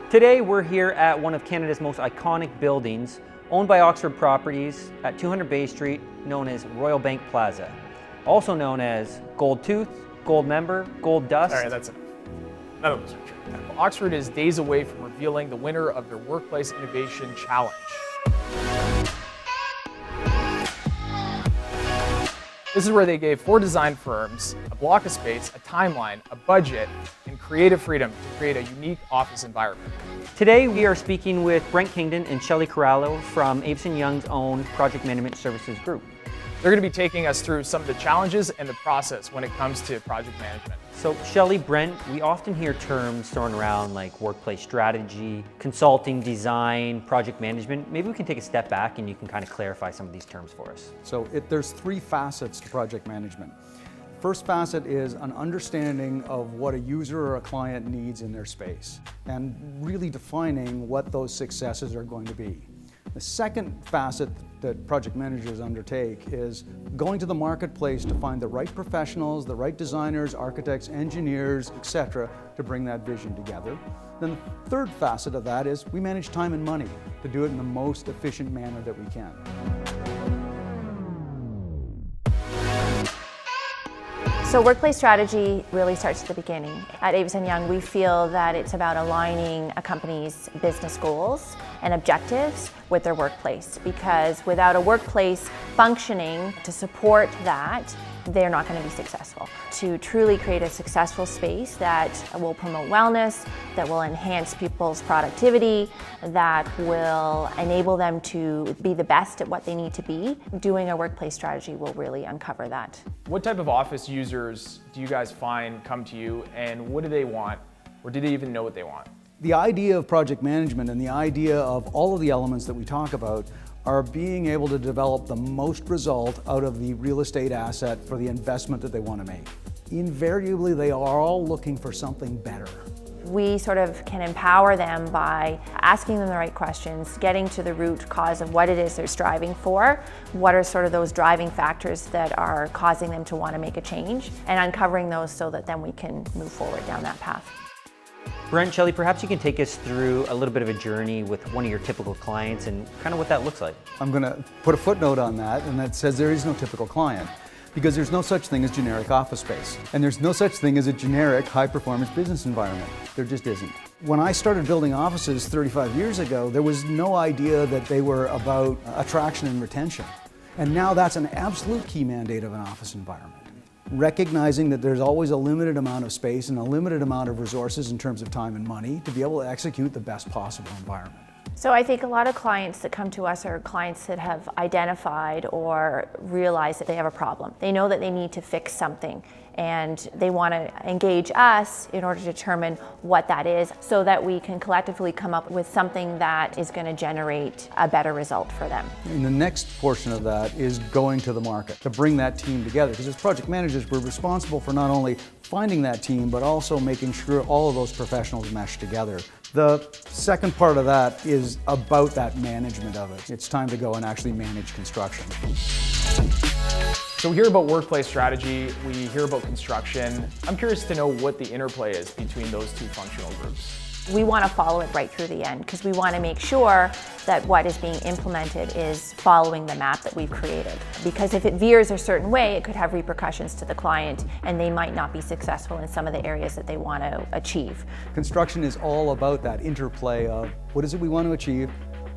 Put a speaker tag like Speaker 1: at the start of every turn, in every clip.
Speaker 1: Today we're here at one of Canada's most iconic buildings, owned by Oxford Properties at 200 Bay Street, known as Royal Bank Plaza. Also known as Gold Tooth, Gold Member, Gold Dust.
Speaker 2: All right, that's enough. None of those are true. Oxford is days away from revealing the winner of their Workplace Innovation Challenge. This is where they gave 4 design firms a block of space, a timeline, a budget, and creative freedom to create a unique office environment.
Speaker 1: Today we are speaking with Brent Kingdon and Shelley Corallo from Avison Young's own Project Management Services Group.
Speaker 2: They're going to be taking us through some of the challenges and the process when it comes to project management.
Speaker 1: So Shelley, Brent, we often hear terms thrown around like workplace strategy, consulting, design, project management. Maybe we can take a step back and you can kind of clarify some of these terms for us.
Speaker 3: So there's 3 facets to project management. First facet is an understanding of what a user or a client needs in their space and really defining what those successes are going to be. The second facet that project managers undertake is going to the marketplace to find the right professionals, the right designers, architects, engineers, etc., to bring that vision together. Then the third facet of that is we manage time and money to do it in the most efficient manner that we can.
Speaker 4: So workplace strategy really starts at the beginning. At Avison Young, we feel that it's about aligning a company's business goals and objectives with their workplace, because without a workplace functioning to support that, they're not going to be successful. To truly create a successful space that will promote wellness, that will enhance people's productivity, that will enable them to be the best at what they need to be, doing a workplace strategy will really uncover that.
Speaker 2: What type of office users do you guys find come to you, and what do they want, or do they even know what they want?
Speaker 3: The idea of project management and the idea of all of the elements that we talk about are being able to develop the most result out of the real estate asset for the investment that they want to make. Invariably, they are all looking for something better.
Speaker 4: We sort of can empower them by asking them the right questions, getting to the root cause of what it is they're striving for, what are sort of those driving factors that are causing them to want to make a change, and uncovering those so that then we can move forward down that path.
Speaker 1: Brent, Shelley, perhaps you can take us through a little bit of a journey with one of your typical clients and kind of what that looks like.
Speaker 3: I'm going to put a footnote on that, and that says there is no typical client, because there's no such thing as generic office space, and there's no such thing as a generic high-performance business environment. There just isn't. When I started building offices 35 years ago, there was no idea that they were about attraction and retention. And now that's an absolute key mandate of an office environment. Recognizing that there's always a limited amount of space and a limited amount of resources in terms of time and money to be able to execute the best possible environment.
Speaker 4: So I think a lot of clients that come to us are clients that have identified or realized that they have a problem. They know that they need to fix something, and they want to engage us in order to determine what that is so that we can collectively come up with something that is going to generate a better result for them.
Speaker 3: And the next portion of that is going to the market to bring that team together, because as project managers we're responsible for not only finding that team but also making sure all of those professionals mesh together. The second part of that is about that management of it. It's time to go and actually manage construction.
Speaker 2: So we hear about workplace strategy, we hear about construction. I'm curious to know what the interplay is between those 2 functional groups.
Speaker 4: We want to follow it right through the end because we want to make sure that what is being implemented is following the map that we've created. Because if it veers a certain way, it could have repercussions to the client and they might not be successful in some of the areas that they want to achieve.
Speaker 3: Construction is all about that interplay of what is it we want to achieve,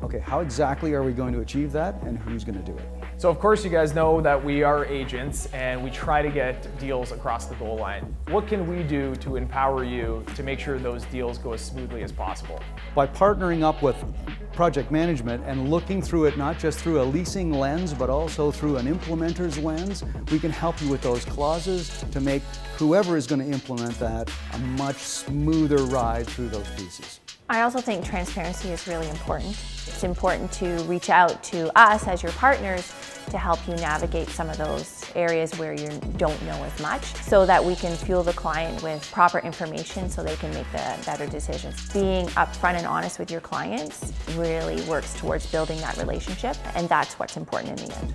Speaker 3: okay, how exactly are we going to achieve that, and who's going to do it?
Speaker 2: So of course you guys know that we are agents and we try to get deals across the goal line. What can we do to empower you to make sure those deals go as smoothly as possible?
Speaker 3: By partnering up with project management and looking through it not just through a leasing lens but also through an implementer's lens, we can help you with those clauses to make whoever is going to implement that a much smoother ride through those pieces.
Speaker 4: I also think transparency is really important. It's important to reach out to us as your partners to help you navigate some of those areas where you don't know as much so that we can fuel the client with proper information so they can make the better decisions. Being upfront and honest with your clients really works towards building that relationship, and that's what's important in the end.